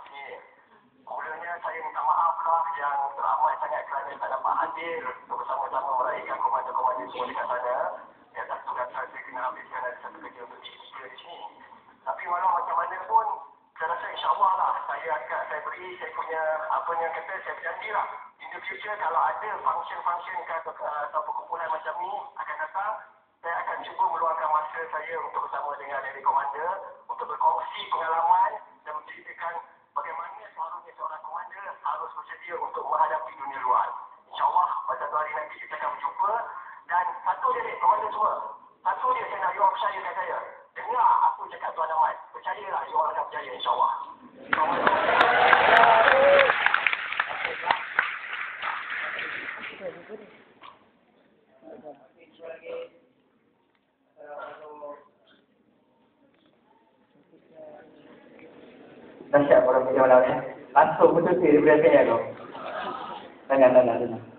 sini. Mulanya saya minta maaf lah yang teramat sangat kerana tak dapat hadir untuk bersama-sama meraihkan komando-komando semua dekat sana. Ya, tak tugas saya kena habiskan ada satu kerja untuk diri di sini. Tapi walau macam mana pun, saya rasa insyaAllah lah saya beri saya punya apa yang kata saya berjanji lah. In the future kalau ada function-function atau perkumpulan macam ni akan datang, saya akan cuba meluangkan masa saya untuk bersama dengan Lady Commander untuk berkongsi pengalaman dan menceritakan bagaimana seharusnya seorang komander harus bersedia untuk menghadapi dunia luar. InsyaAllah pada satu hari nanti kita akan berjumpa. Dan satu dia ni, komander semua. Satu dia saya nak you orang percayakan saya. Dengar aku cakap Tuan Ahmad. Percayalah you orang akan berjaya insyaAllah. Dahsyat orang punya malam ni. Langsung betul-betul dia berjaya tu. Tangan.